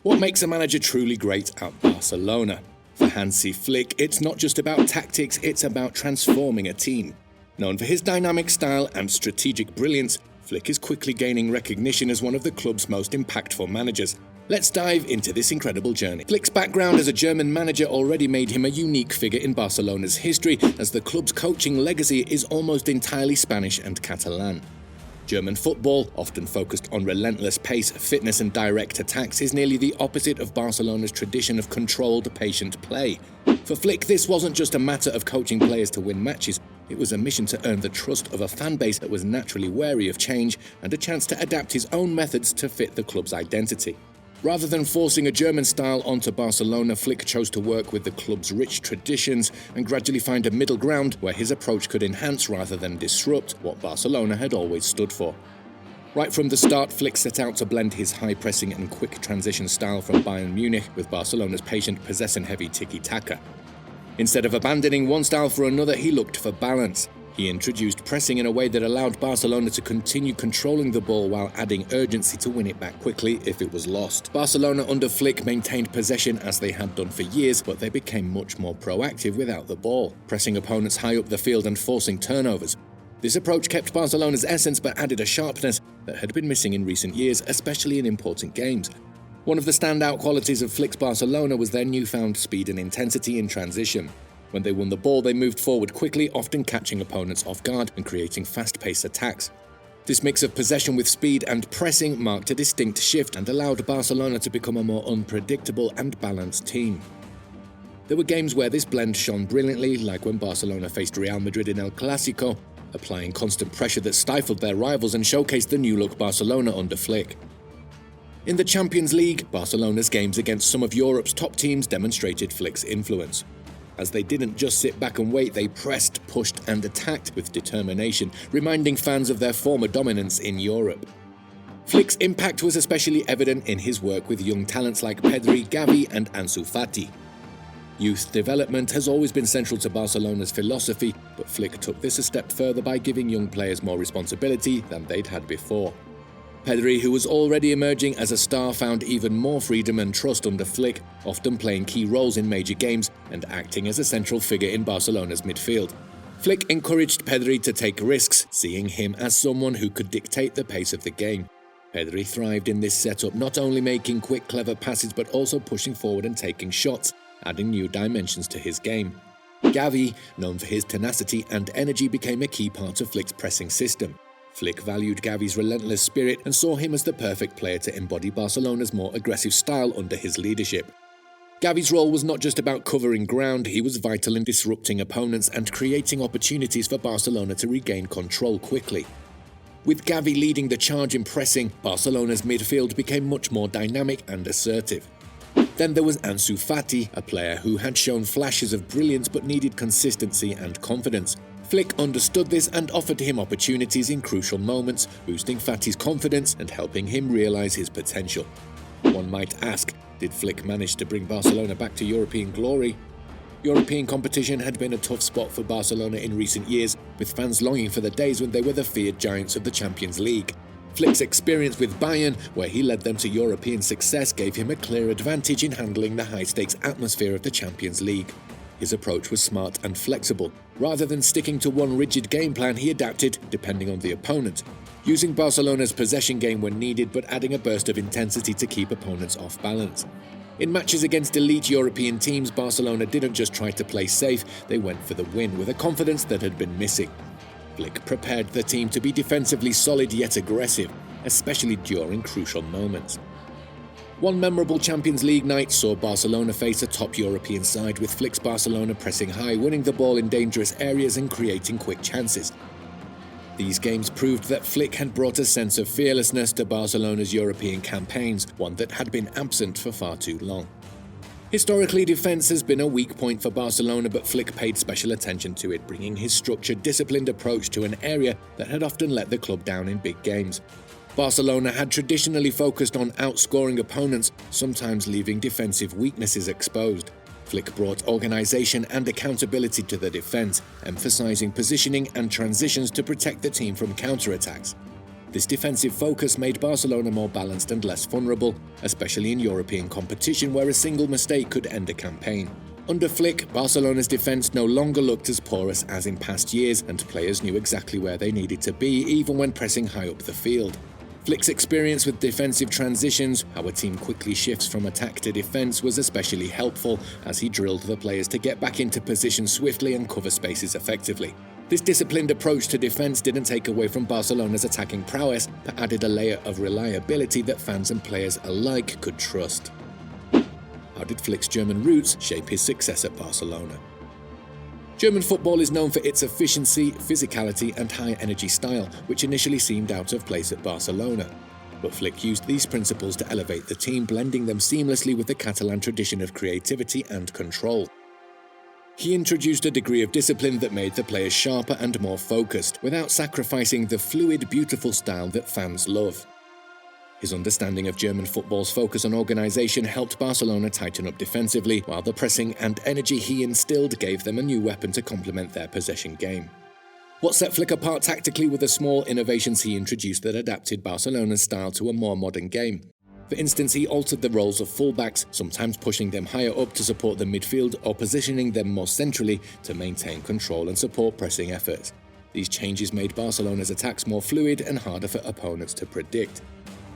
What makes a manager truly great at Barcelona? For Hansi Flick, it's not just about tactics, it's about transforming a team. Known for his dynamic style and strategic brilliance, Flick is quickly gaining recognition as one of the club's most impactful managers. Let's dive into this incredible journey. Flick's background as a German manager already made him a unique figure in Barcelona's history, as the club's coaching legacy is almost entirely Spanish and Catalan. German football, often focused on relentless pace, fitness and direct attacks, is nearly the opposite of Barcelona's tradition of controlled, patient play. For Flick, this wasn't just a matter of coaching players to win matches, it was a mission to earn the trust of a fan base that was naturally wary of change and a chance to adapt his own methods to fit the club's identity. Rather than forcing a German style onto Barcelona, Flick chose to work with the club's rich traditions and gradually find a middle ground where his approach could enhance rather than disrupt what Barcelona had always stood for. Right from the start, Flick set out to blend his high-pressing and quick transition style from Bayern Munich with Barcelona's patient, possession-heavy tiki-taka. Instead of abandoning one style for another, he looked for balance. He introduced pressing in a way that allowed Barcelona to continue controlling the ball while adding urgency to win it back quickly if it was lost. Barcelona under Flick maintained possession as they had done for years, but they became much more proactive without the ball, pressing opponents high up the field and forcing turnovers. This approach kept Barcelona's essence but added a sharpness that had been missing in recent years, especially in important games. One of the standout qualities of Flick's Barcelona was their newfound speed and intensity in transition. When they won the ball, they moved forward quickly, often catching opponents off guard and creating fast-paced attacks. This mix of possession with speed and pressing marked a distinct shift and allowed Barcelona to become a more unpredictable and balanced team. There were games where this blend shone brilliantly, like when Barcelona faced Real Madrid in El Clásico, applying constant pressure that stifled their rivals and showcased the new-look Barcelona under Flick. In the Champions League, Barcelona's games against some of Europe's top teams demonstrated Flick's influence. As they didn't just sit back and wait, they pressed, pushed and attacked with determination, reminding fans of their former dominance in Europe. Flick's impact was especially evident in his work with young talents like Pedri, Gavi and Ansu Fati. Youth development has always been central to Barcelona's philosophy, but Flick took this a step further by giving young players more responsibility than they'd had before. Pedri, who was already emerging as a star, found even more freedom and trust under Flick, often playing key roles in major games and acting as a central figure in Barcelona's midfield. Flick encouraged Pedri to take risks, seeing him as someone who could dictate the pace of the game. Pedri thrived in this setup, not only making quick, clever passes but also pushing forward and taking shots, adding new dimensions to his game. Gavi, known for his tenacity and energy, became a key part of Flick's pressing system. Flick valued Gavi's relentless spirit and saw him as the perfect player to embody Barcelona's more aggressive style under his leadership. Gavi's role was not just about covering ground, he was vital in disrupting opponents and creating opportunities for Barcelona to regain control quickly. With Gavi leading the charge in pressing, Barcelona's midfield became much more dynamic and assertive. Then there was Ansu Fati, a player who had shown flashes of brilliance but needed consistency and confidence. Flick understood this and offered him opportunities in crucial moments, boosting Fati's confidence and helping him realize his potential. One might ask, did Flick manage to bring Barcelona back to European glory? European competition had been a tough spot for Barcelona in recent years, with fans longing for the days when they were the feared giants of the Champions League. Flick's experience with Bayern, where he led them to European success, gave him a clear advantage in handling the high-stakes atmosphere of the Champions League. His approach was smart and flexible. Rather than sticking to one rigid game plan, he adapted depending on the opponent, using Barcelona's possession game when needed but adding a burst of intensity to keep opponents off balance. In matches against elite European teams, Barcelona didn't just try to play safe, they went for the win with a confidence that had been missing. Flick prepared the team to be defensively solid yet aggressive, especially during crucial moments. One memorable Champions League night saw Barcelona face a top European side, with Flick's Barcelona pressing high, winning the ball in dangerous areas and creating quick chances. These games proved that Flick had brought a sense of fearlessness to Barcelona's European campaigns, one that had been absent for far too long. Historically, defense has been a weak point for Barcelona, but Flick paid special attention to it, bringing his structured, disciplined approach to an area that had often let the club down in big games. Barcelona had traditionally focused on outscoring opponents, sometimes leaving defensive weaknesses exposed. Flick brought organisation and accountability to the defence, emphasising positioning and transitions to protect the team from counterattacks. This defensive focus made Barcelona more balanced and less vulnerable, especially in European competition where a single mistake could end a campaign. Under Flick, Barcelona's defence no longer looked as porous as in past years, and players knew exactly where they needed to be, even when pressing high up the field. Flick's experience with defensive transitions, how a team quickly shifts from attack to defence, was especially helpful as he drilled the players to get back into position swiftly and cover spaces effectively. This disciplined approach to defence didn't take away from Barcelona's attacking prowess, but added a layer of reliability that fans and players alike could trust. How did Flick's German roots shape his success at Barcelona? German football is known for its efficiency, physicality and high-energy style, which initially seemed out of place at Barcelona. But Flick used these principles to elevate the team, blending them seamlessly with the Catalan tradition of creativity and control. He introduced a degree of discipline that made the players sharper and more focused, without sacrificing the fluid, beautiful style that fans love. His understanding of German football's focus on organisation helped Barcelona tighten up defensively, while the pressing and energy he instilled gave them a new weapon to complement their possession game. What set Flick apart tactically were the small innovations he introduced that adapted Barcelona's style to a more modern game. For instance, he altered the roles of fullbacks, sometimes pushing them higher up to support the midfield or positioning them more centrally to maintain control and support pressing efforts. These changes made Barcelona's attacks more fluid and harder for opponents to predict.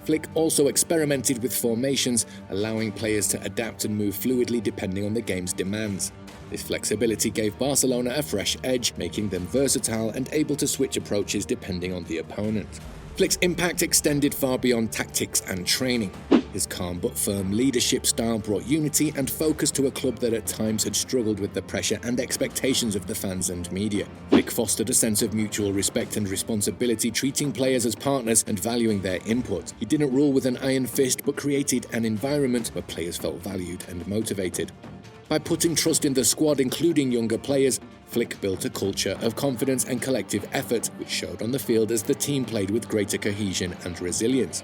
Flick also experimented with formations, allowing players to adapt and move fluidly depending on the game's demands. This flexibility gave Barcelona a fresh edge, making them versatile and able to switch approaches depending on the opponent. Flick's impact extended far beyond tactics and training. His calm but firm leadership style brought unity and focus to a club that at times had struggled with the pressure and expectations of the fans and media. Flick fostered a sense of mutual respect and responsibility, treating players as partners and valuing their input. He didn't rule with an iron fist, but created an environment where players felt valued and motivated. By putting trust in the squad, including younger players, Flick built a culture of confidence and collective effort, which showed on the field as the team played with greater cohesion and resilience.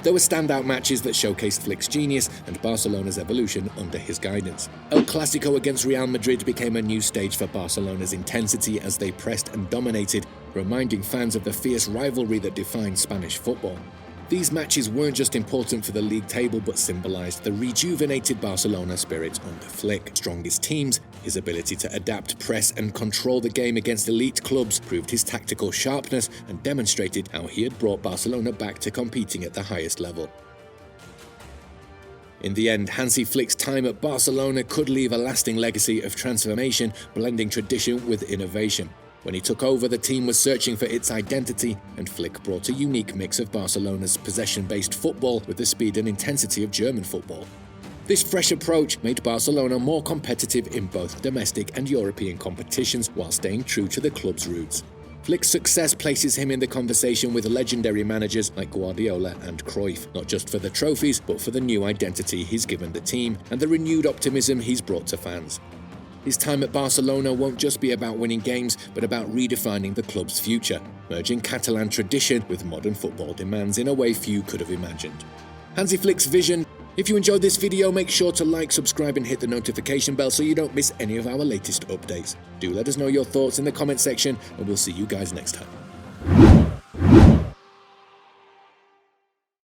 There were standout matches that showcased Flick's genius and Barcelona's evolution under his guidance. El Clásico against Real Madrid became a new stage for Barcelona's intensity as they pressed and dominated, reminding fans of the fierce rivalry that defined Spanish football. These matches weren't just important for the league table but symbolized the rejuvenated Barcelona spirit under Flick. Strongest teams, his ability to adapt, press and control the game against elite clubs proved his tactical sharpness and demonstrated how he had brought Barcelona back to competing at the highest level. In the end, Hansi Flick's time at Barcelona could leave a lasting legacy of transformation, blending tradition with innovation. When he took over, the team was searching for its identity, and Flick brought a unique mix of Barcelona's possession-based football with the speed and intensity of German football. This fresh approach made Barcelona more competitive in both domestic and European competitions while staying true to the club's roots. Flick's success places him in the conversation with legendary managers like Guardiola and Cruyff, not just for the trophies, but for the new identity he's given the team and the renewed optimism he's brought to fans. His time at Barcelona won't just be about winning games, but about redefining the club's future, merging Catalan tradition with modern football demands in a way few could have imagined. Hansi Flick's vision. If you enjoyed this video, make sure to like, subscribe and hit the notification bell so you don't miss any of our latest updates. Do let us know your thoughts in the comment section, and we'll see you guys next time.